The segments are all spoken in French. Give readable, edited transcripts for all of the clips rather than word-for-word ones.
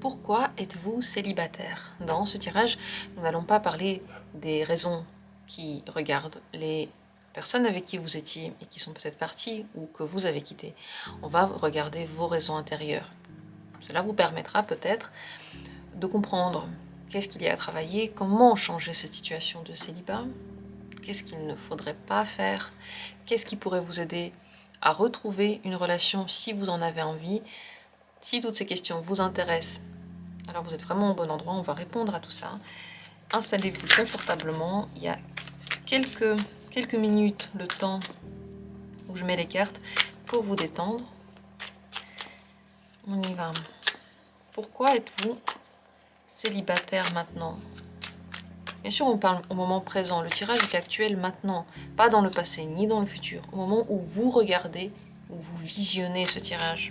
Pourquoi êtes-vous célibataire? Dans ce tirage, nous n'allons pas parler des raisons qui regardent les personnes avec qui vous étiez et qui sont peut-être parties ou que vous avez quittées. On va regarder vos raisons intérieures. Cela vous permettra peut-être de comprendre qu'est-ce qu'il y a à travailler, comment changer cette situation de célibat, qu'est-ce qu'il ne faudrait pas faire, qu'est-ce qui pourrait vous aider à retrouver une relation si vous en avez envie. Si toutes ces questions vous intéressent, alors vous êtes vraiment au bon endroit, on va répondre à tout ça. Installez-vous confortablement, il y a quelques minutes, le temps où je mets les cartes pour vous détendre. On y va. Pourquoi êtes-vous célibataire maintenant? Bien sûr, on parle au moment présent, le tirage est actuel maintenant, pas dans le passé ni dans le futur, au moment où vous regardez, où vous visionnez ce tirage.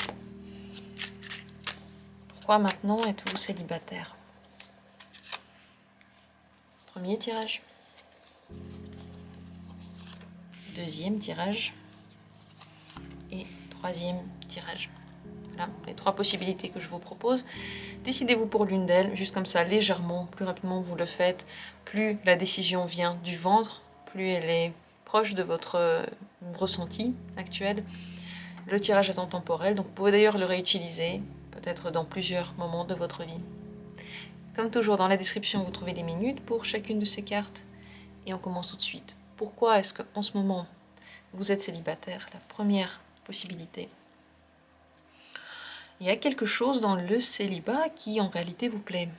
Pourquoi maintenant êtes-vous célibataire? Premier tirage. Deuxième tirage. Et troisième tirage. Voilà les trois possibilités que je vous propose. Décidez-vous pour l'une d'elles, juste comme ça, légèrement, plus rapidement vous le faites. Plus la décision vient du ventre, plus elle est proche de votre ressenti actuel. Le tirage est intemporel, donc vous pouvez d'ailleurs le réutiliser, peut-être dans plusieurs moments de votre vie. Comme toujours, dans la description, vous trouvez les minutes pour chacune de ces cartes. Et on commence tout de suite. Pourquoi est-ce qu'en ce moment, vous êtes célibataire? La première possibilité. Il y a quelque chose dans le célibat qui en réalité vous plaît,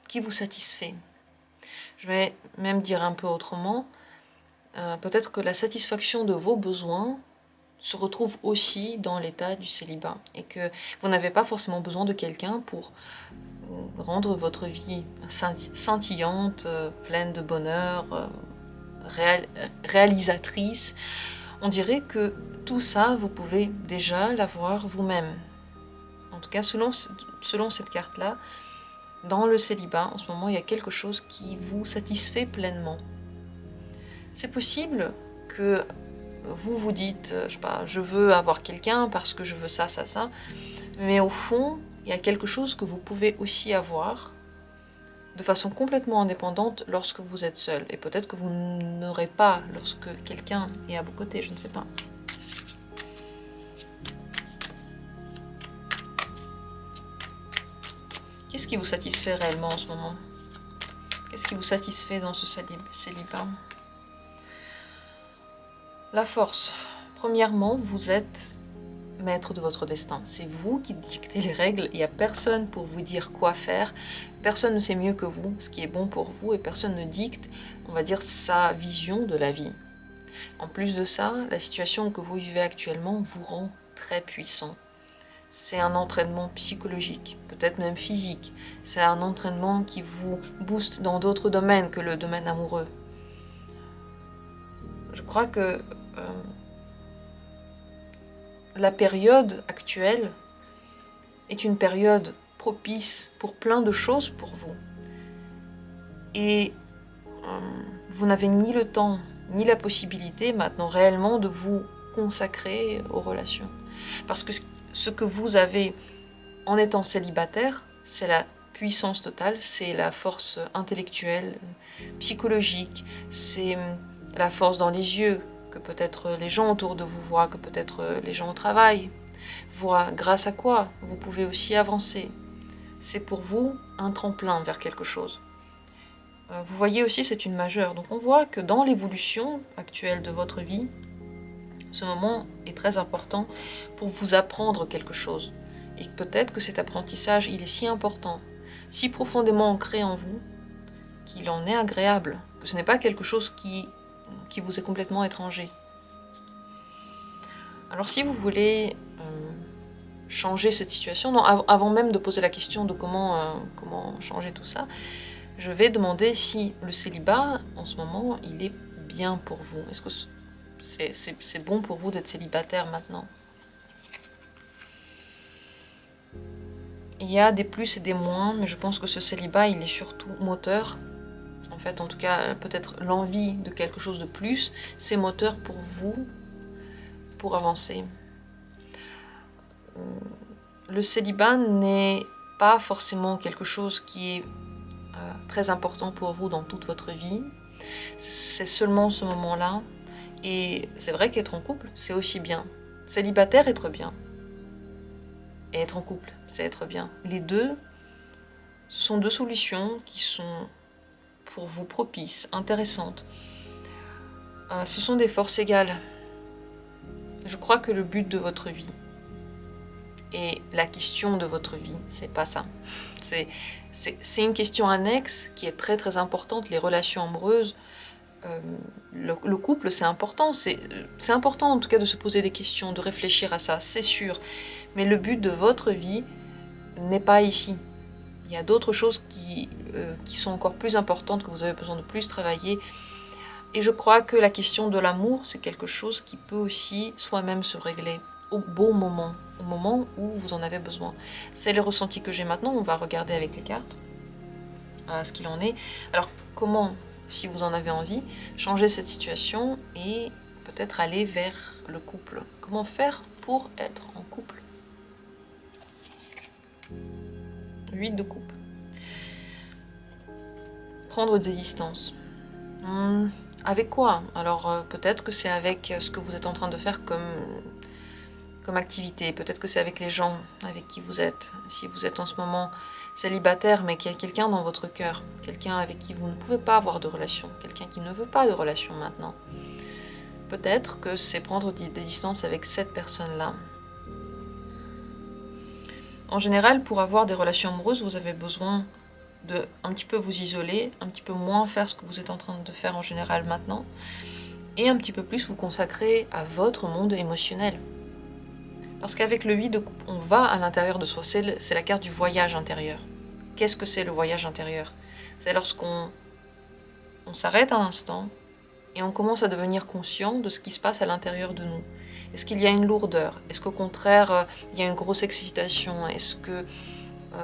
qui vous satisfait. Je vais même dire un peu autrement, peut-être que la satisfaction de vos besoins se retrouve aussi dans l'état du célibat et que vous n'avez pas forcément besoin de quelqu'un pour rendre votre vie scintillante, pleine de bonheur, réalisatrice. On dirait que tout ça, vous pouvez déjà l'avoir vous-même. En tout cas, selon cette carte-là, dans le célibat, en ce moment, il y a quelque chose qui vous satisfait pleinement. C'est possible que vous vous dites, je sais pas, je veux avoir quelqu'un parce que je veux ça, ça, ça, mais au fond, il y a quelque chose que vous pouvez aussi avoir de façon complètement indépendante lorsque vous êtes seul. Et peut-être que vous n'aurez pas lorsque quelqu'un est à vos côtés, je ne sais pas. Qu'est-ce qui vous satisfait réellement en ce moment? Qu'est-ce qui vous satisfait dans ce célibat? La force. Premièrement, vous êtes maître de votre destin. C'est vous qui dictez les règles. Il n'y a personne pour vous dire quoi faire. Personne ne sait mieux que vous ce qui est bon pour vous et personne ne dicte, on va dire, sa vision de la vie. En plus de ça, la situation que vous vivez actuellement vous rend très puissant. C'est un entraînement psychologique, peut-être même physique. C'est un entraînement qui vous booste dans d'autres domaines que le domaine amoureux. Je crois que la période actuelle est une période propice pour plein de choses pour vous. Et vous n'avez ni le temps, ni la possibilité maintenant réellement de vous consacrer aux relations. Parce que ce que vous avez en étant célibataire, c'est la puissance totale, c'est la force intellectuelle, psychologique, c'est la force dans les yeux, que peut-être les gens autour de vous voient, que peut-être les gens au travail voient, grâce à quoi vous pouvez aussi avancer. C'est pour vous un tremplin vers quelque chose. Vous voyez aussi, c'est une majeure. Donc on voit que dans l'évolution actuelle de votre vie, ce moment est très important pour vous apprendre quelque chose. Et peut-être que cet apprentissage, il est si important, si profondément ancré en vous, qu'il en est agréable, que ce n'est pas quelque chose qui vous est complètement étranger. Alors si vous voulez changer cette situation, non, avant même de poser la question de comment changer tout ça, je vais demander si le célibat, en ce moment, il est bien pour vous. Est-ce que c'est bon pour vous d'être célibataire maintenant? Il y a des plus et des moins, mais je pense que ce célibat, il est surtout moteur. En fait, en tout cas, peut-être l'envie de quelque chose de plus, c'est moteur pour vous, pour avancer. Le célibat n'est pas forcément quelque chose qui est très important pour vous dans toute votre vie. C'est seulement ce moment-là. Et c'est vrai qu'être en couple, c'est aussi bien. Célibataire, être bien. Et être en couple, c'est être bien. Les deux, ce sont deux solutions qui sont pour vous propices, intéressantes. Ce sont des forces égales. Je crois que le but de votre vie et la question de votre vie, c'est pas ça. C'est une question annexe qui est très très importante, les relations amoureuses. Le couple, c'est important. C'est important en tout cas de se poser des questions, de réfléchir à ça, c'est sûr. Mais le but de votre vie n'est pas ici. Il y a d'autres choses qui sont encore plus importantes, que vous avez besoin de plus travailler. Et je crois que la question de l'amour, c'est quelque chose qui peut aussi soi-même se régler au bon moment, au moment où vous en avez besoin. C'est le ressenti que j'ai maintenant. On va regarder avec les cartes ce qu'il en est. Alors, comment, si vous en avez envie, changer cette situation et peut-être aller vers le couple? Comment faire pour être en couple? 8 de coupe. Prendre des distances. Avec quoi? Alors peut-être que c'est avec ce que vous êtes en train de faire comme activité. Peut-être que c'est avec les gens avec qui vous êtes. Si vous êtes en ce moment célibataire, mais qu'il y a quelqu'un dans votre cœur, quelqu'un avec qui vous ne pouvez pas avoir de relation, quelqu'un qui ne veut pas de relation maintenant. Peut-être que c'est prendre des distances avec cette personne-là. En général, pour avoir des relations amoureuses, vous avez besoin de un petit peu vous isoler, un petit peu moins faire ce que vous êtes en train de faire en général maintenant, et un petit peu plus vous consacrer à votre monde émotionnel. Parce qu'avec le 8 de coupe, on va à l'intérieur de soi, c'est la carte du voyage intérieur. Qu'est-ce que c'est le voyage intérieur? C'est lorsqu'on s'arrête un instant et on commence à devenir conscient de ce qui se passe à l'intérieur de nous. Est-ce qu'il y a une lourdeur? Est-ce qu'au contraire, il y a une grosse excitation? Est-ce que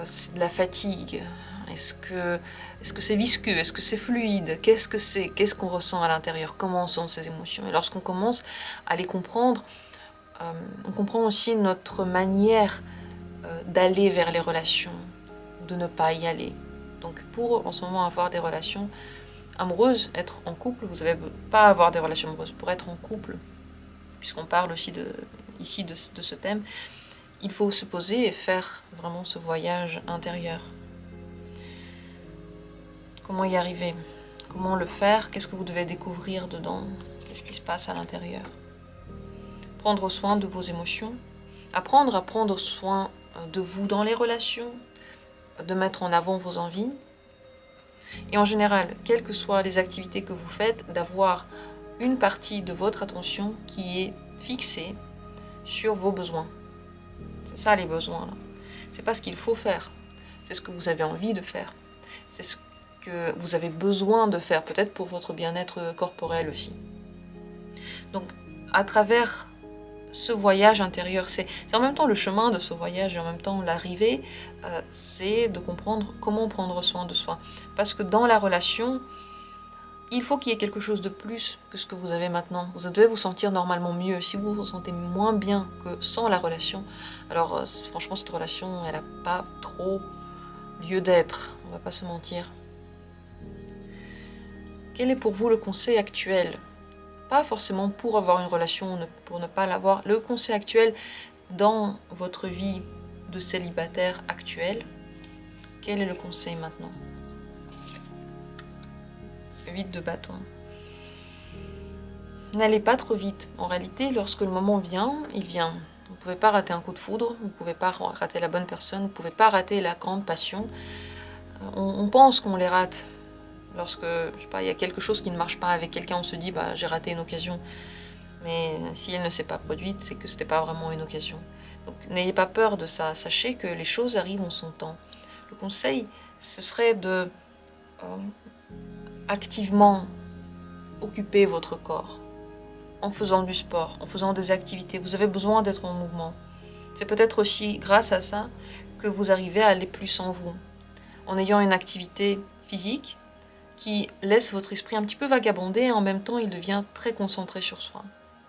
c'est de la fatigue? Est-ce que c'est visqueux? Est-ce que c'est fluide? Qu'est-ce que c'est? Qu'est-ce qu'on ressent à l'intérieur? Comment sont ces émotions? Et lorsqu'on commence à les comprendre, on comprend aussi notre manière d'aller vers les relations, de ne pas y aller. Donc pour en ce moment avoir des relations amoureuses, être en couple, vous n'avez pas avoir des relations amoureuses. Pour être en couple, puisqu'on parle aussi ici de ce thème, il faut se poser et faire vraiment ce voyage intérieur. Comment y arriver? Comment le faire? Qu'est-ce que vous devez découvrir dedans? Qu'est-ce qui se passe à l'intérieur? Prendre soin de vos émotions, apprendre à prendre soin de vous dans les relations, de mettre en avant vos envies. Et en général, quelles que soient les activités que vous faites, d'avoir une partie de votre attention qui est fixée sur vos besoins. C'est ça les besoins là. C'est pas ce qu'il faut faire, c'est ce que vous avez envie de faire. C'est ce que vous avez besoin de faire, peut-être pour votre bien-être corporel aussi. Donc, à travers ce voyage intérieur, c'est en même temps le chemin de ce voyage et en même temps l'arrivée, c'est de comprendre comment prendre soin de soi. Parce que dans la relation, il faut qu'il y ait quelque chose de plus que ce que vous avez maintenant. Vous devez vous sentir normalement mieux. Si vous vous sentez moins bien que sans la relation, alors franchement cette relation, elle n'a pas trop lieu d'être, on va pas se mentir. Quel est pour vous le conseil actuel? Pas forcément pour avoir une relation, pour ne pas l'avoir. Le conseil actuel dans votre vie de célibataire actuelle, quel est le conseil maintenant? 8 de bâton. N'allez pas trop vite. En réalité, lorsque le moment vient, il vient. Vous ne pouvez pas rater un coup de foudre, vous ne pouvez pas rater la bonne personne, vous ne pouvez pas rater la grande passion. On pense qu'on les rate. Lorsque, je sais pas, il y a quelque chose qui ne marche pas avec quelqu'un, on se dit bah j'ai raté une occasion. Mais si elle ne s'est pas produite, c'est que ce n'était pas vraiment une occasion. Donc n'ayez pas peur de ça. Sachez que les choses arrivent en son temps. Le conseil, ce serait de activement occuper votre corps en faisant du sport, en faisant des activités. Vous avez besoin d'être en mouvement. C'est peut-être aussi grâce à ça que vous arrivez à aller plus en vous. En ayant une activité physique qui laisse votre esprit un petit peu vagabonder et en même temps il devient très concentré sur soi.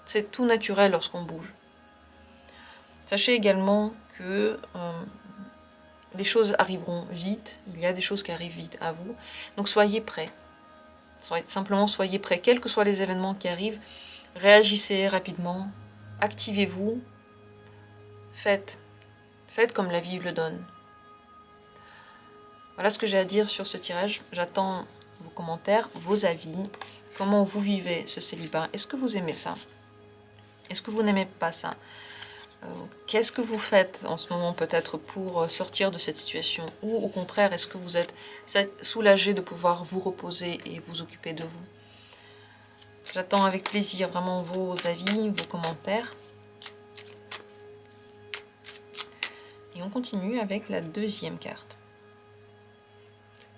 C'est tout naturel lorsqu'on bouge. Sachez également que les choses arriveront vite, il y a des choses qui arrivent vite à vous, donc soyez prêts. Simplement soyez prêts, quels que soient les événements qui arrivent, réagissez rapidement, activez-vous, faites comme la vie le donne. Voilà ce que j'ai à dire sur ce tirage. J'attends vos commentaires, vos avis, comment vous vivez ce célibat. Est-ce que vous aimez ça? Est-ce que vous n'aimez pas ça? Qu'est-ce que vous faites en ce moment peut-être pour sortir de cette situation? Ou au contraire, est-ce que vous êtes soulagé de pouvoir vous reposer et vous occuper de vous? J'attends avec plaisir vraiment vos avis, vos commentaires. Et on continue avec la deuxième carte.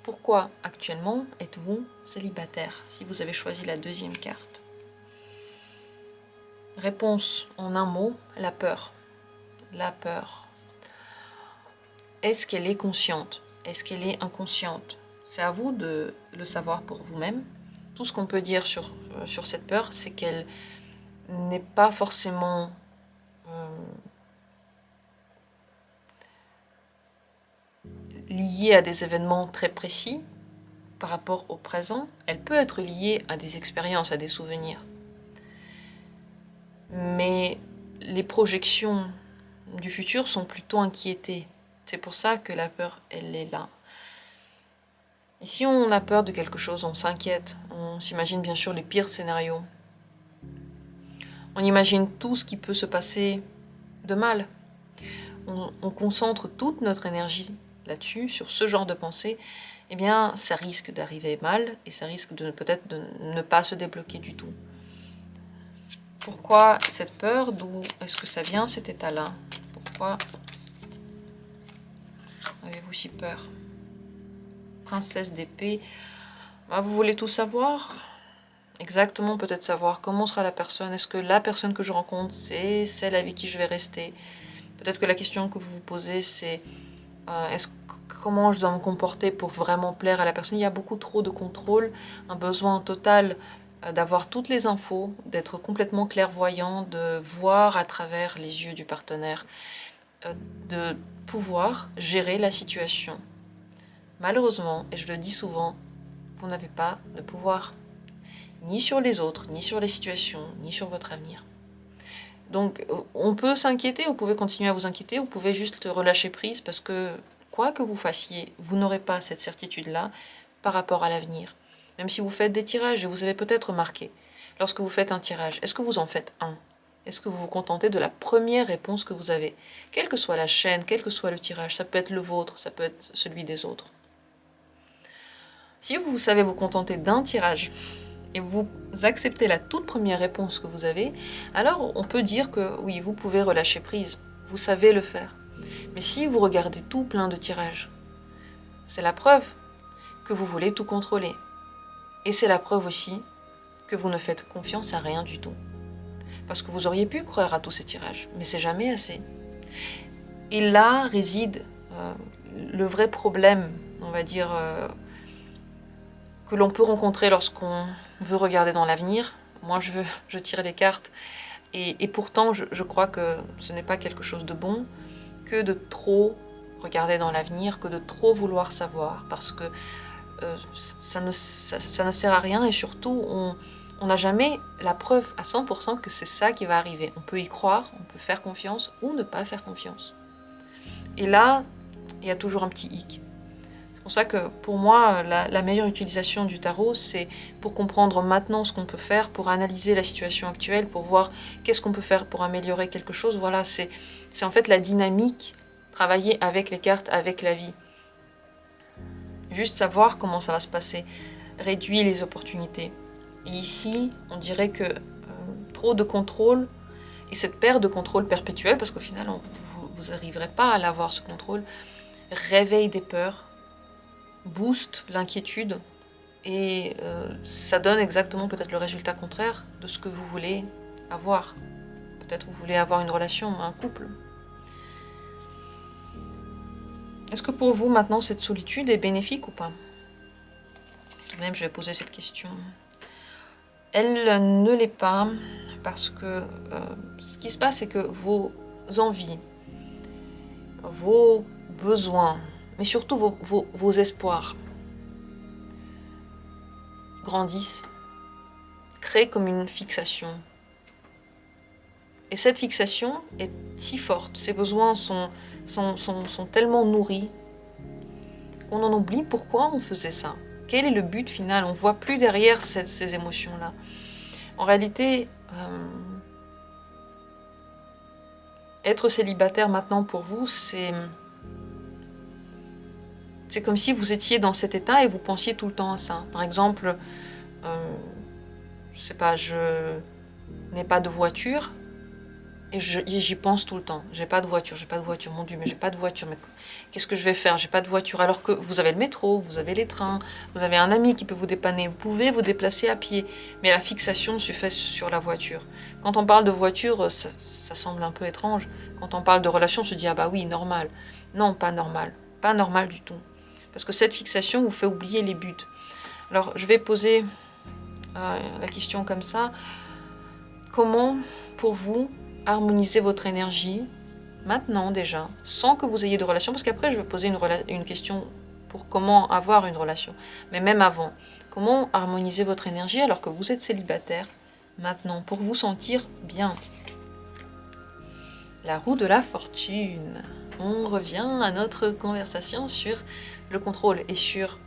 Pourquoi actuellement êtes-vous célibataire si vous avez choisi la deuxième carte? Réponse en un mot, la peur. La peur. Est-ce qu'elle est consciente? Est-ce qu'elle est inconsciente? C'est à vous de le savoir pour vous-même. Tout ce qu'on peut dire sur cette peur, c'est qu'elle n'est pas forcément liée à des événements très précis par rapport au présent. Elle peut être liée à des expériences, à des souvenirs. Mais les projections du futur sont plutôt inquiétées. C'est pour ça que la peur, elle est là. Et si on a peur de quelque chose, on s'inquiète, on s'imagine bien sûr les pires scénarios. On imagine tout ce qui peut se passer de mal. On concentre toute notre énergie là-dessus, sur ce genre de pensée, eh bien, ça risque d'arriver mal et ça risque de peut-être de ne pas se débloquer du tout. Pourquoi cette peur? D'où est-ce que ça vient, cet état-là? Pourquoi avez-vous si peur? Princesse d'épée. Ah, vous voulez tout savoir? Exactement, peut-être savoir comment sera la personne. Est-ce que la personne que je rencontre, c'est celle avec qui je vais rester? Peut-être que la question que vous vous posez, c'est comment je dois me comporter pour vraiment plaire à la personne? Il y a beaucoup trop de contrôle, un besoin total d'avoir toutes les infos, d'être complètement clairvoyant, de voir à travers les yeux du partenaire, de pouvoir gérer la situation. Malheureusement, et je le dis souvent, vous n'avez pas de pouvoir, ni sur les autres, ni sur les situations, ni sur votre avenir. Donc, on peut s'inquiéter, vous pouvez continuer à vous inquiéter, vous pouvez juste relâcher prise parce que, quoi que vous fassiez, vous n'aurez pas cette certitude-là par rapport à l'avenir. Même si vous faites des tirages, et vous avez peut-être remarqué, lorsque vous faites un tirage, est-ce que vous en faites un? Est-ce que vous vous contentez de la première réponse que vous avez? Quelle que soit la chaîne, quel que soit le tirage, ça peut être le vôtre, ça peut être celui des autres. Si vous savez vous contenter d'un tirage, et vous acceptez la toute première réponse que vous avez, alors on peut dire que oui, vous pouvez relâcher prise, vous savez le faire. Mais si vous regardez tout plein de tirages, c'est la preuve que vous voulez tout contrôler. Et c'est la preuve aussi que vous ne faites confiance à rien du tout. Parce que vous auriez pu croire à tous ces tirages, mais c'est jamais assez. Et là réside le vrai problème, on va dire, que l'on peut rencontrer lorsqu'on veut regarder dans l'avenir. Moi, je tire les cartes. Et pourtant, je crois que ce n'est pas quelque chose de bon que de trop regarder dans l'avenir, que de trop vouloir savoir. Parce que ça ne sert à rien et surtout, on n'a jamais la preuve à 100% que c'est ça qui va arriver. On peut y croire, on peut faire confiance ou ne pas faire confiance. Et là, il y a toujours un petit hic. C'est pour ça que pour moi, la meilleure utilisation du tarot, c'est pour comprendre maintenant ce qu'on peut faire, pour analyser la situation actuelle, pour voir qu'est-ce qu'on peut faire pour améliorer quelque chose. Voilà, c'est en fait la dynamique, travailler avec les cartes, avec la vie. Juste savoir comment ça va se passer, réduit les opportunités. Et ici, on dirait que trop de contrôle, et cette perte de contrôle perpétuelle, parce qu'au final, vous n'arriverez pas à l'avoir ce contrôle, réveille des peurs, booste l'inquiétude, et ça donne exactement peut-être le résultat contraire de ce que vous voulez avoir. Peut-être vous voulez avoir une relation, un couple. Est-ce que pour vous, maintenant, cette solitude est bénéfique ou pas? Même, je vais poser cette question. Elle ne l'est pas, parce que ce qui se passe, c'est que vos envies, vos besoins, mais surtout vos espoirs grandissent, créent comme une fixation. Et cette fixation est si forte, ces besoins sont tellement nourris qu'on en oublie pourquoi on faisait ça. Quel est le but final? On ne voit plus derrière ces émotions-là. En réalité, être célibataire maintenant pour vous, c'est comme si vous étiez dans cet état et vous pensiez tout le temps à ça. Par exemple, je sais pas, je n'ai pas de voiture et j'y pense tout le temps. J'ai pas de voiture, mon Dieu, mais j'ai pas de voiture. Mais qu'est-ce que je vais faire? J'ai pas de voiture. Alors que vous avez le métro, vous avez les trains, vous avez un ami qui peut vous dépanner, vous pouvez vous déplacer à pied. Mais la fixation se fait sur la voiture. Quand on parle de voiture, ça semble un peu étrange. Quand on parle de relation, on se dit ah bah oui, normal. Non, pas normal. Pas normal du tout. Parce que cette fixation vous fait oublier les buts. Alors, je vais poser la question comme ça. Comment, pour vous, harmoniser votre énergie, maintenant déjà, sans que vous ayez de relation? Parce qu'après, je vais poser une question pour comment avoir une relation. Mais même avant, comment harmoniser votre énergie alors que vous êtes célibataire, maintenant, pour vous sentir bien? La roue de la fortune. On revient à notre conversation sur le contrôle et sur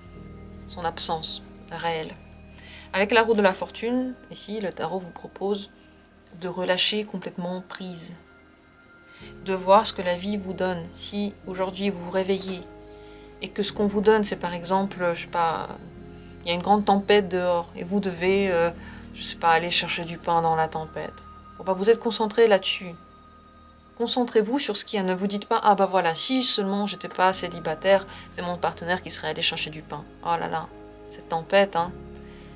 son absence réelle. Avec la roue de la fortune, ici, le tarot vous propose de relâcher complètement prise, de voir ce que la vie vous donne. Si aujourd'hui vous vous réveillez et que ce qu'on vous donne, c'est par exemple, je sais pas, il y a une grande tempête dehors et vous devez, je sais pas, aller chercher du pain dans la tempête. Bon, bah, vous êtes concentré là-dessus. Concentrez-vous sur ce qu'il y a. Ne vous dites pas, ah bah voilà, si seulement j'étais pas célibataire, c'est mon partenaire qui serait allé chercher du pain. Oh là là, cette tempête, hein.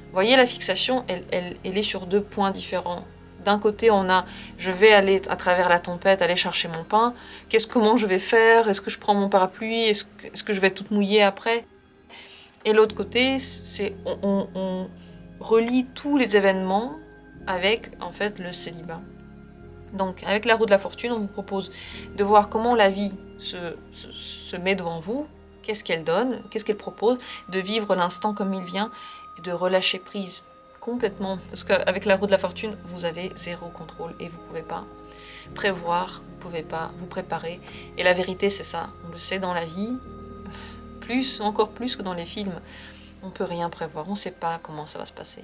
Vous voyez, la fixation, elle est sur deux points différents. D'un côté, on a, je vais aller à travers la tempête, aller chercher mon pain. Comment je vais faire? Est-ce que je prends mon parapluie? Est-ce que je vais être toute mouillée après? Et l'autre côté, c'est on relie tous les événements avec, en fait, le célibat. Donc, avec la roue de la fortune, on vous propose de voir comment la vie se met devant vous, qu'est-ce qu'elle donne, qu'est-ce qu'elle propose, de vivre l'instant comme il vient, et de relâcher prise complètement. Parce qu'avec la roue de la fortune, vous avez zéro contrôle et vous ne pouvez pas prévoir, vous ne pouvez pas vous préparer. Et la vérité, c'est ça, on le sait dans la vie, encore plus que dans les films, on ne peut rien prévoir, on ne sait pas comment ça va se passer.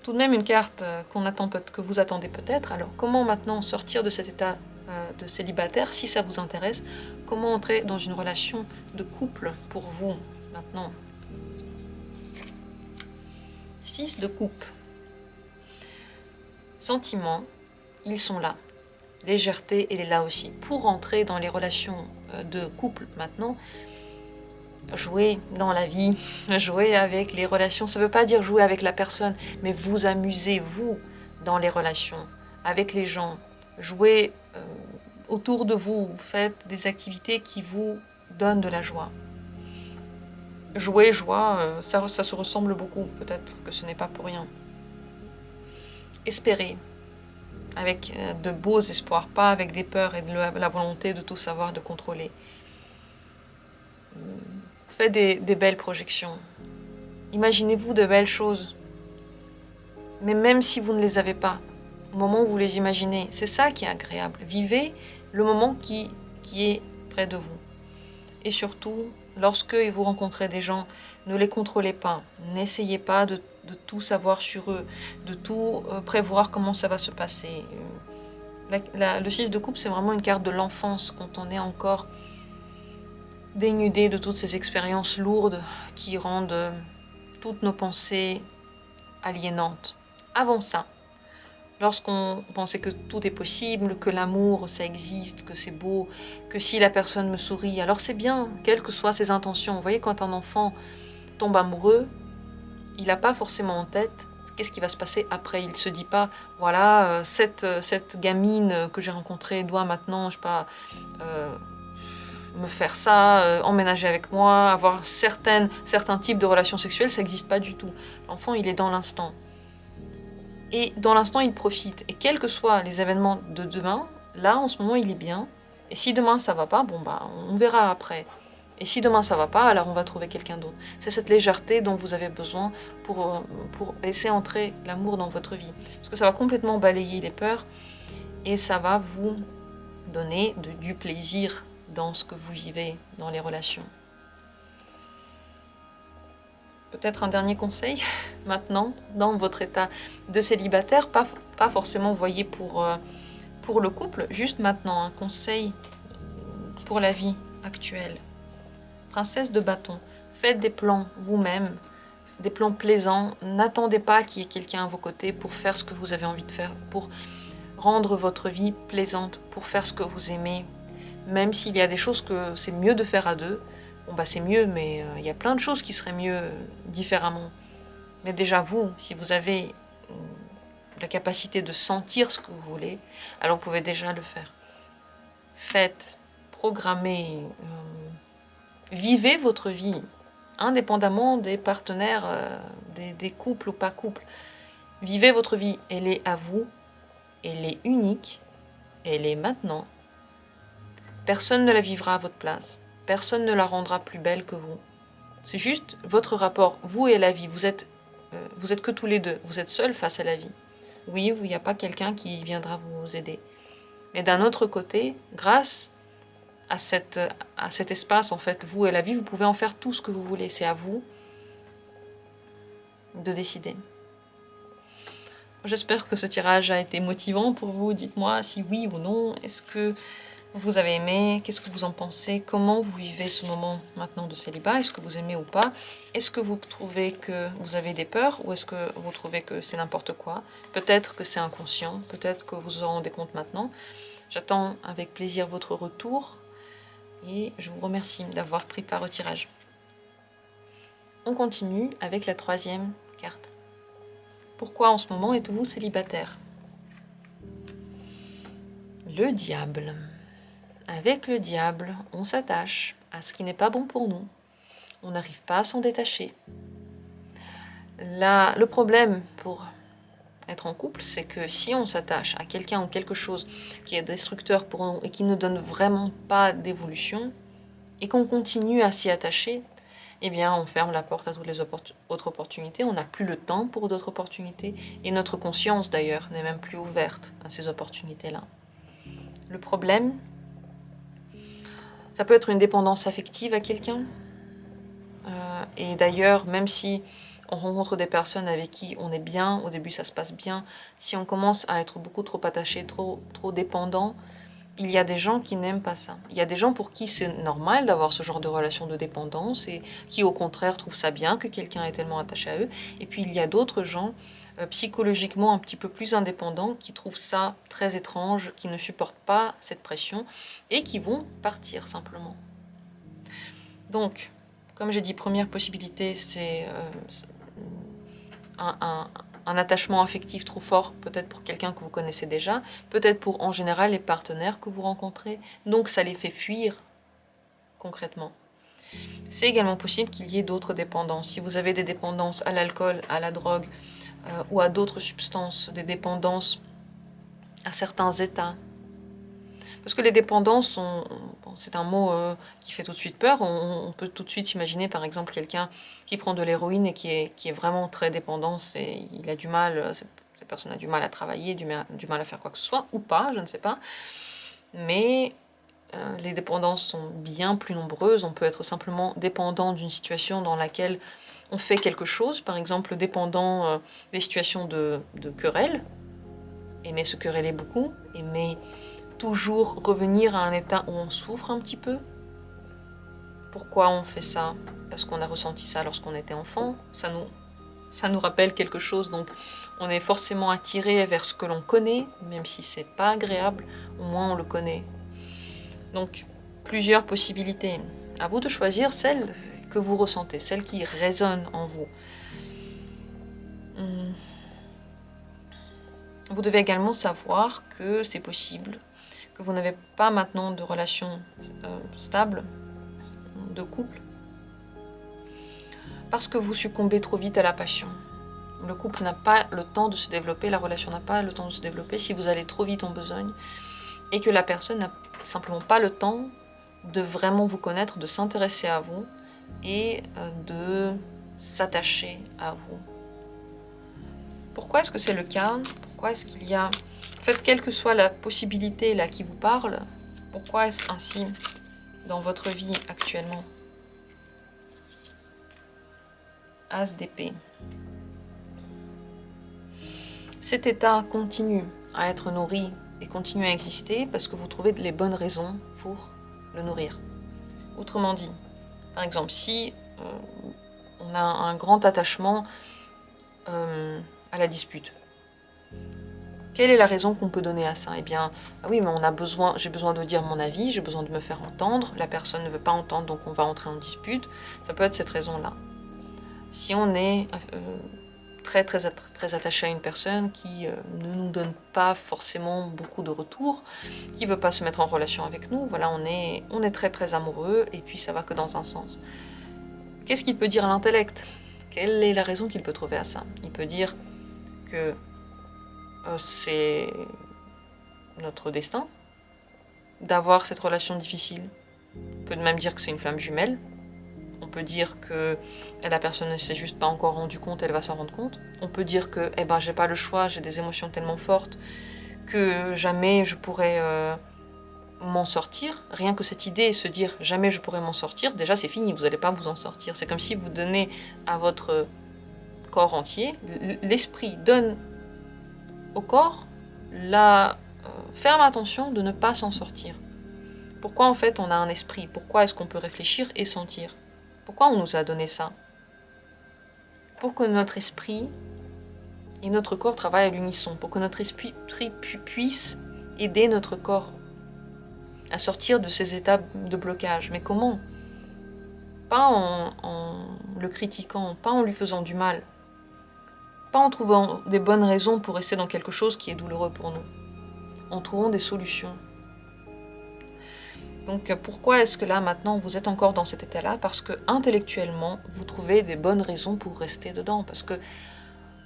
Tout de même une carte que vous attendez peut-être. Alors comment maintenant sortir de cet état de célibataire, si ça vous intéresse? Comment entrer dans une relation de couple pour vous maintenant? 6 de coupe. Sentiments, ils sont là. Légèreté, elle est là aussi. Pour entrer dans les relations de couple maintenant, jouer dans la vie, jouer avec les relations, ça ne veut pas dire jouer avec la personne, mais vous amusez, vous, dans les relations, avec les gens. Jouez autour de vous, faites des activités qui vous donnent de la joie. Jouer, joie, ça se ressemble beaucoup, peut-être que ce n'est pas pour rien. Espérez, avec de beaux espoirs, pas avec des peurs et de la volonté de tout savoir, de contrôler. Faites des belles projections. Imaginez-vous de belles choses. Mais même si vous ne les avez pas, au moment où vous les imaginez, c'est ça qui est agréable. Vivez le moment qui est près de vous. Et surtout, lorsque vous rencontrez des gens, ne les contrôlez pas. N'essayez pas de tout savoir sur eux, de tout prévoir comment ça va se passer. Le 6 de coupe, c'est vraiment une carte de l'enfance, quand on est encore dénudé de toutes ces expériences lourdes qui rendent toutes nos pensées aliénantes. Avant ça, lorsqu'on pensait que tout est possible, que l'amour, ça existe, que c'est beau, que si la personne me sourit, alors c'est bien, quelles que soient ses intentions. Vous voyez, quand un enfant tombe amoureux, il n'a pas forcément en tête qu'est-ce qui va se passer après. Il ne se dit pas, voilà, cette gamine que j'ai rencontrée doit maintenant, je sais pas, me faire ça, emménager avec moi, avoir certains types de relations sexuelles, ça n'existe pas du tout. L'enfant, il est dans l'instant. Et dans l'instant, il profite. Et quels que soient les événements de demain, là, en ce moment, il est bien. Et si demain ça va pas, bon bah on verra après. Et si demain ça va pas, alors on va trouver quelqu'un d'autre. C'est cette légèreté dont vous avez besoin pour laisser entrer l'amour dans votre vie. Parce que ça va complètement balayer les peurs et ça va vous donner du plaisir dans ce que vous vivez dans les relations. Peut-être un dernier conseil, maintenant, dans votre état de célibataire, pas forcément, vous voyez, pour le couple, juste maintenant, un conseil pour la vie actuelle. Princesse de bâton, faites des plans vous-même, des plans plaisants, n'attendez pas qu'il y ait quelqu'un à vos côtés pour faire ce que vous avez envie de faire, pour rendre votre vie plaisante, pour faire ce que vous aimez, même s'il y a des choses que c'est mieux de faire à deux. Bon bah c'est mieux, mais il y a plein de choses qui seraient mieux différemment. Mais déjà vous, si vous avez la capacité de sentir ce que vous voulez, alors vous pouvez déjà le faire. Faites, programmez, vivez votre vie, indépendamment des partenaires, des couples ou pas couples. Vivez votre vie, elle est à vous, elle est unique, elle est maintenant. Personne ne la vivra à votre place. Personne ne la rendra plus belle que vous. C'est juste votre rapport, vous et la vie. Vous êtes que tous les deux. Vous êtes seuls face à la vie. Oui, il n'y a pas quelqu'un qui viendra vous aider. Mais d'un autre côté, grâce à cet espace, en fait, vous et la vie, vous pouvez en faire tout ce que vous voulez. C'est à vous de décider. J'espère que ce tirage a été motivant pour vous. Dites-moi si oui ou non. Est-ce que vous avez aimé? Qu'est-ce que vous en pensez? Comment vous vivez ce moment maintenant de célibat? Est-ce que vous aimez ou pas? Est-ce que vous trouvez que vous avez des peurs ou est-ce que vous trouvez que c'est n'importe quoi? Peut-être que c'est inconscient, peut-être que vous vous en rendez compte maintenant. J'attends avec plaisir votre retour et je vous remercie d'avoir pris part au tirage. On continue avec la troisième carte. Pourquoi en ce moment êtes-vous célibataire? Le diable. Avec le diable, on s'attache à ce qui n'est pas bon pour nous. On n'arrive pas à s'en détacher. Le problème pour être en couple, c'est que si on s'attache à quelqu'un ou quelque chose qui est destructeur pour nous et qui ne donne vraiment pas d'évolution, et qu'on continue à s'y attacher, eh bien on ferme la porte à toutes les autres opportunités, on n'a plus le temps pour d'autres opportunités, et notre conscience d'ailleurs n'est même plus ouverte à ces opportunités-là. Le problème, ça peut être une dépendance affective à quelqu'un. Et d'ailleurs, même si on rencontre des personnes avec qui on est bien, au début ça se passe bien, si on commence à être beaucoup trop attaché, trop dépendant, il y a des gens qui n'aiment pas ça. Il y a des gens pour qui c'est normal d'avoir ce genre de relation de dépendance et qui au contraire trouvent ça bien que quelqu'un est tellement attaché à eux. Et puis il y a d'autres gens psychologiquement un petit peu plus indépendants qui trouvent ça très étrange, qui ne supportent pas cette pression et qui vont partir simplement. Donc, comme j'ai dit, première possibilité, c'est un attachement affectif trop fort, peut-être pour quelqu'un que vous connaissez déjà, peut-être pour en général les partenaires que vous rencontrez, donc ça les fait fuir concrètement. C'est également possible qu'il y ait d'autres dépendances. Si vous avez des dépendances à l'alcool, à la drogue ou à d'autres substances, des dépendances à certains états. Parce que les dépendances, c'est un mot qui fait tout de suite peur. On peut tout de suite imaginer par exemple quelqu'un qui prend de l'héroïne et qui est vraiment très dépendant. Il a du mal, cette personne a du mal à travailler, du mal à faire quoi que ce soit, ou pas, je ne sais pas. Mais les dépendances sont bien plus nombreuses. On peut être simplement dépendant d'une situation dans laquelle on fait quelque chose, par exemple dépendant des situations de querelle, aimer se quereller beaucoup, aimer toujours revenir à un état où on souffre un petit peu. Pourquoi on fait ça? Parce qu'on a ressenti ça lorsqu'on était enfant, ça nous rappelle quelque chose, donc on est forcément attiré vers ce que l'on connaît, même si c'est pas agréable, au moins on le connaît. Donc, plusieurs possibilités. À vous de choisir celle que vous ressentez, celle qui résonne en vous. Vous devez également savoir que c'est possible, que vous n'avez pas maintenant de relation stable, de couple, parce que vous succombez trop vite à la passion. Le couple n'a pas le temps de se développer, la relation n'a pas le temps de se développer si vous allez trop vite en besogne. et que la personne n'a simplement pas le temps de vraiment vous connaître, de s'intéresser à vous et de s'attacher à vous. Pourquoi est-ce que c'est le cas? Pourquoi est-ce qu'il y a... En fait, quelle que soit la possibilité là qui vous parle, pourquoi est-ce ainsi dans votre vie actuellement? As d'épée. Cet état continue à être nourri et continue à exister parce que vous trouvez les bonnes raisons pour le nourrir. Autrement dit, par exemple, si on a un grand attachement à la dispute, quelle est la raison qu'on peut donner à ça? Eh bien, ah oui, mais j'ai besoin de dire mon avis, j'ai besoin de me faire entendre, la personne ne veut pas entendre, donc on va entrer en dispute. Ça peut être cette raison-là. Si on est très attaché à une personne qui ne nous donne pas forcément beaucoup de retour, qui ne veut pas se mettre en relation avec nous, voilà, on est très amoureux, et puis ça va que dans un sens. Qu'est-ce qu'il peut dire l'intellect? Quelle est la raison qu'il peut trouver à ça? Il peut dire que c'est notre destin d'avoir cette relation difficile. On peut même dire que c'est une flamme jumelle. On peut dire que la personne ne s'est juste pas encore rendu compte, elle va s'en rendre compte. On peut dire que j'ai pas le choix, j'ai des émotions tellement fortes que jamais je pourrais m'en sortir. Rien que cette idée, se dire jamais je pourrais m'en sortir, déjà c'est fini, vous n'allez pas vous en sortir. C'est comme si vous donnez à votre corps entier, l'esprit donne au corps la ferme intention de ne pas s'en sortir. Pourquoi en fait on a un esprit? Pourquoi est-ce qu'on peut réfléchir et sentir? Pourquoi on nous a donné ça? Pour que notre esprit et notre corps travaillent à l'unisson, pour que notre esprit puisse aider notre corps à sortir de ces états de blocage. Mais comment? Pas en le critiquant, pas en lui faisant du mal, pas en trouvant des bonnes raisons pour rester dans quelque chose qui est douloureux pour nous, en trouvant des solutions. Donc pourquoi est-ce que là, maintenant, vous êtes encore dans cet état-là? Parce que intellectuellement, vous trouvez des bonnes raisons pour rester dedans, parce que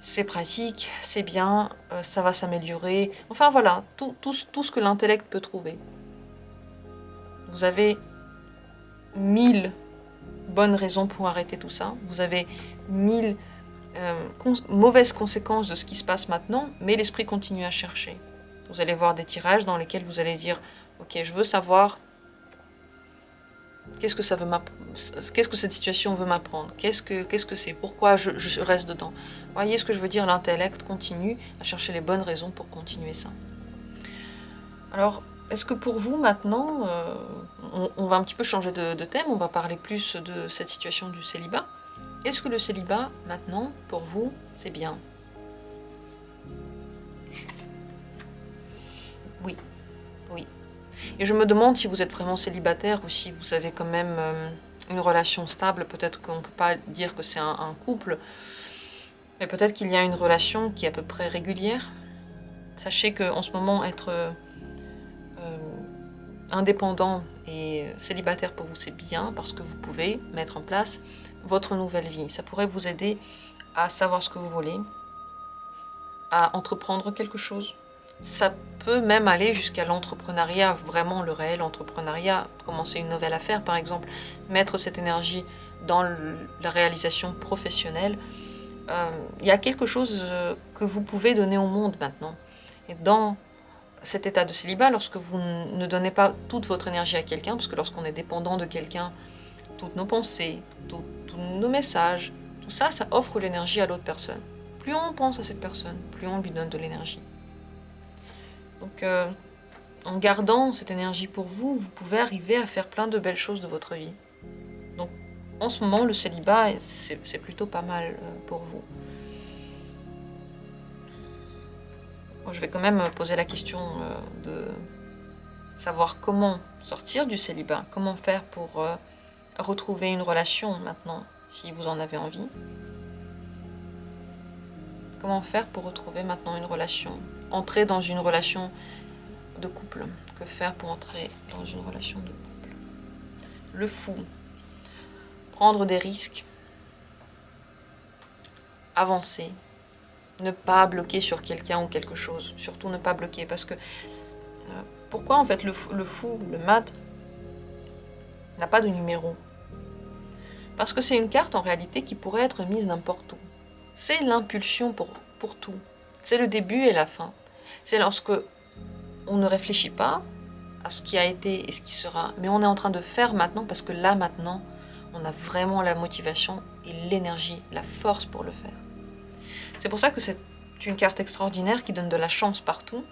c'est pratique, c'est bien, ça va s'améliorer. Enfin voilà, tout ce que l'intellect peut trouver. Vous avez 1000 bonnes raisons pour arrêter tout ça. Vous avez 1000 mauvaises conséquences de ce qui se passe maintenant, mais l'esprit continue à chercher. Vous allez voir des tirages dans lesquels vous allez dire « Ok, je veux savoir qu'est-ce que cette situation veut m'apprendre? Qu'est-ce que c'est? Pourquoi je reste dedans ?» Voyez ce que je veux dire? L'intellect continue à chercher les bonnes raisons pour continuer ça. Alors, est-ce que pour vous, maintenant, on va un petit peu changer de thème, on va parler plus de cette situation du célibat. Est-ce que le célibat, maintenant, pour vous, c'est bien? Oui, oui. Et je me demande si vous êtes vraiment célibataire ou si vous avez quand même une relation stable. Peut-être qu'on ne peut pas dire que c'est un couple, mais peut-être qu'il y a une relation qui est à peu près régulière. Sachez qu'en ce moment, être indépendant et célibataire pour vous, c'est bien parce que vous pouvez mettre en place votre nouvelle vie. Ça pourrait vous aider à savoir ce que vous voulez, à entreprendre quelque chose. Ça peut même aller jusqu'à l'entrepreneuriat, vraiment le réel entrepreneuriat, commencer une nouvelle affaire par exemple, mettre cette énergie dans la réalisation professionnelle. Il y a quelque chose que vous pouvez donner au monde maintenant. Et dans cet état de célibat, lorsque vous ne donnez pas toute votre énergie à quelqu'un, parce que lorsqu'on est dépendant de quelqu'un, toutes nos pensées, tous nos messages, tout ça, ça offre l'énergie à l'autre personne. Plus on pense à cette personne, plus on lui donne de l'énergie. Donc, en gardant cette énergie pour vous, vous pouvez arriver à faire plein de belles choses de votre vie. Donc, en ce moment, le célibat, c'est plutôt pas mal pour vous. Bon, je vais quand même poser la question de savoir comment sortir du célibat, comment faire pour retrouver une relation maintenant, si vous en avez envie. Comment faire pour retrouver maintenant une relation? Entrer dans une relation de couple. Que faire pour entrer dans une relation de couple? Le fou. Prendre des risques. Avancer. Ne pas bloquer sur quelqu'un ou quelque chose. Surtout ne pas bloquer parce que Pourquoi en fait le fou, le mat, n'a pas de numéro? Parce que c'est une carte en réalité qui pourrait être mise n'importe où. C'est l'impulsion pour tout. C'est le début et la fin. C'est lorsque on ne réfléchit pas à ce qui a été et ce qui sera, mais on est en train de faire maintenant parce que là maintenant, on a vraiment la motivation et l'énergie, la force pour le faire. C'est pour ça que c'est une carte extraordinaire qui donne de la chance partout,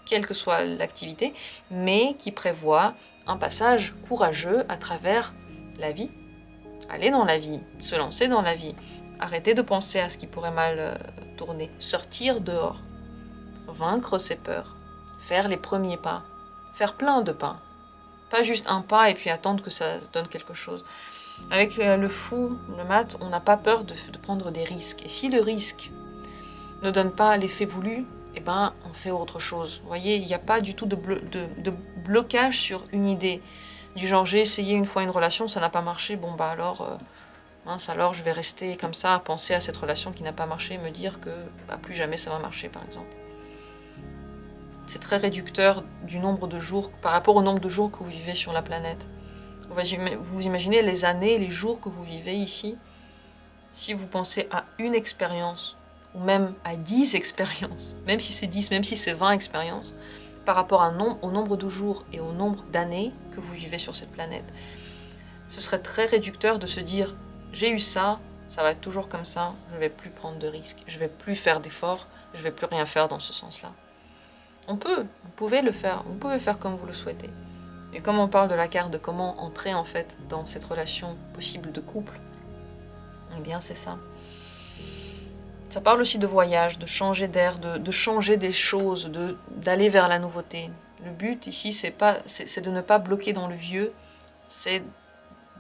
quelle que soit l'activité, mais qui prévoit un passage courageux à travers la vie. Aller dans la vie, se lancer dans la vie, arrêter de penser à ce qui pourrait mal tourner, sortir dehors, vaincre ses peurs, faire les premiers pas, faire plein de pas. Pas juste un pas et puis attendre que ça donne quelque chose. Avec le fou, le mat, on n'a pas peur de prendre des risques. Et si le risque ne donne pas l'effet voulu, eh ben, on fait autre chose. Vous voyez, il n'y a pas du tout de blocage sur une idée. Du genre, j'ai essayé une fois une relation, ça n'a pas marché, bon bah alors, mince, alors je vais rester comme ça à penser à cette relation qui n'a pas marché, me dire que bah, plus jamais ça va marcher, par exemple. C'est très réducteur du nombre de jours, par rapport au nombre de jours que vous vivez sur la planète. Vous imaginez les années, les jours que vous vivez ici, si vous pensez à une expérience, ou même à 10 expériences, même si c'est 10, même si c'est 20 expériences, par rapport au nombre de jours et au nombre d'années que vous vivez sur cette planète. Ce serait très réducteur de se dire « j'ai eu ça, ça va être toujours comme ça, je ne vais plus prendre de risques, je ne vais plus faire d'efforts, je ne vais plus rien faire dans ce sens-là ». Vous pouvez le faire, vous pouvez faire comme vous le souhaitez. Et comme on parle de la carte de comment entrer en fait dans cette relation possible de couple, eh bien c'est ça. Ça parle aussi de voyage, de changer d'air, de changer des choses, d'aller vers la nouveauté. Le but ici, c'est de ne pas bloquer dans le vieux, c'est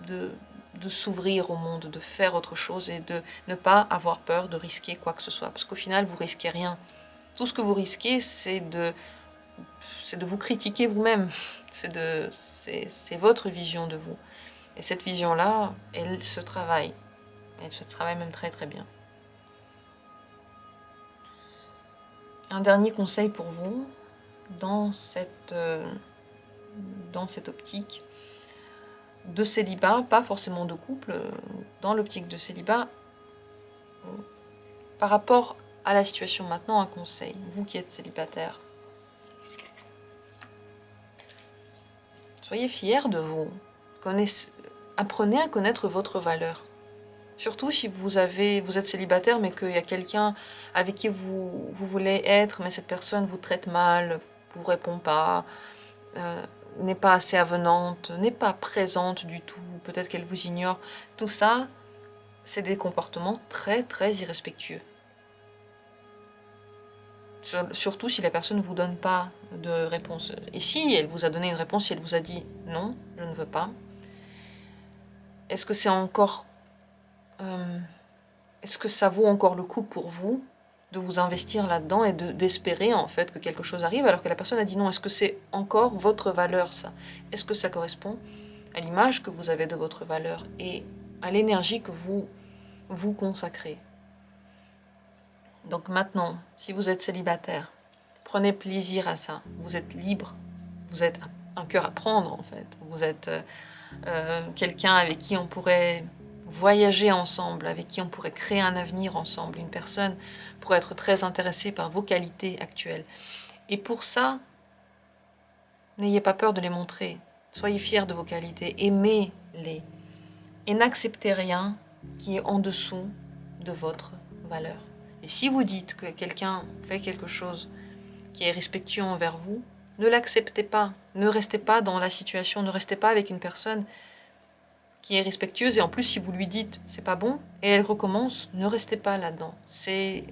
de s'ouvrir au monde, de faire autre chose et de ne pas avoir peur de risquer quoi que ce soit. Parce qu'au final, vous risquez rien. Tout ce que vous risquez, c'est de vous critiquer vous-même. C'est votre vision de vous. Et cette vision-là, elle se travaille. Elle se travaille même très très bien. Un dernier conseil pour vous, dans cette optique de célibat, pas forcément de couple, dans l'optique de célibat, par rapport à la situation maintenant, un conseil, vous qui êtes célibataire. Soyez fiers de vous, apprenez à connaître votre valeur. Surtout si vous êtes célibataire, mais qu'il y a quelqu'un avec qui vous voulez être, mais cette personne vous traite mal, vous répond pas, n'est pas assez avenante, n'est pas présente du tout, peut-être qu'elle vous ignore. Tout ça, c'est des comportements très très irrespectueux. Surtout si la personne ne vous donne pas de réponse. Et si elle vous a donné une réponse, si elle vous a dit « non, je ne veux pas », est-ce que c'est encore... est-ce que ça vaut encore le coup pour vous de vous investir là-dedans et d'espérer en fait que quelque chose arrive alors que la personne a dit non? Est-ce que c'est encore votre valeur ça? Est-ce que ça correspond à l'image que vous avez de votre valeur et à l'énergie que vous consacrez? Donc maintenant, si vous êtes célibataire, prenez plaisir à ça. Vous êtes libre, vous êtes un cœur à prendre en fait. Vous êtes quelqu'un avec qui on pourrait voyager ensemble, avec qui on pourrait créer un avenir ensemble. Une personne pourrait être très intéressée par vos qualités actuelles. Et pour ça, n'ayez pas peur de les montrer. Soyez fiers de vos qualités, aimez-les. Et n'acceptez rien qui est en dessous de votre valeur. Et si vous dites que quelqu'un fait quelque chose qui est respectueux envers vous, ne l'acceptez pas. Ne restez pas dans la situation, ne restez pas avec une personne qui est respectueuse. Et en plus, si vous lui dites « c'est pas bon » et elle recommence, ne restez pas là-dedans. C'est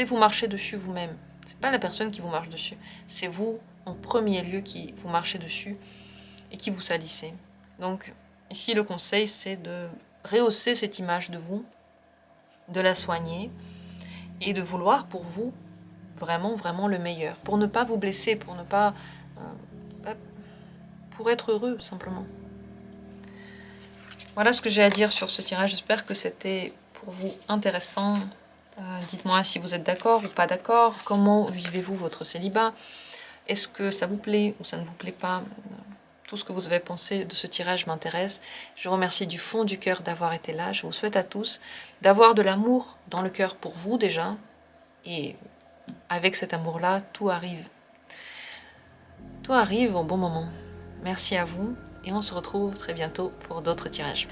vous marcher dessus vous-même. C'est pas la personne qui vous marche dessus. C'est vous, en premier lieu, qui vous marchez dessus et qui vous salissez. Donc, ici, le conseil, c'est de rehausser cette image de vous, de la soigner et de vouloir pour vous vraiment, vraiment le meilleur. Pour ne pas vous blesser, pour ne pas... pour être heureux, simplement. Voilà ce que j'ai à dire sur ce tirage. J'espère que c'était pour vous intéressant. Dites-moi si vous êtes d'accord ou pas d'accord. Comment vivez-vous votre célibat? Est-ce que ça vous plaît ou ça ne vous plaît pas? Tout ce que vous avez pensé de ce tirage m'intéresse. Je vous remercie du fond du cœur d'avoir été là. Je vous souhaite à tous d'avoir de l'amour dans le cœur pour vous déjà. Et avec cet amour-là, tout arrive. Tout arrive au bon moment. Merci à vous et on se retrouve très bientôt pour d'autres tirages.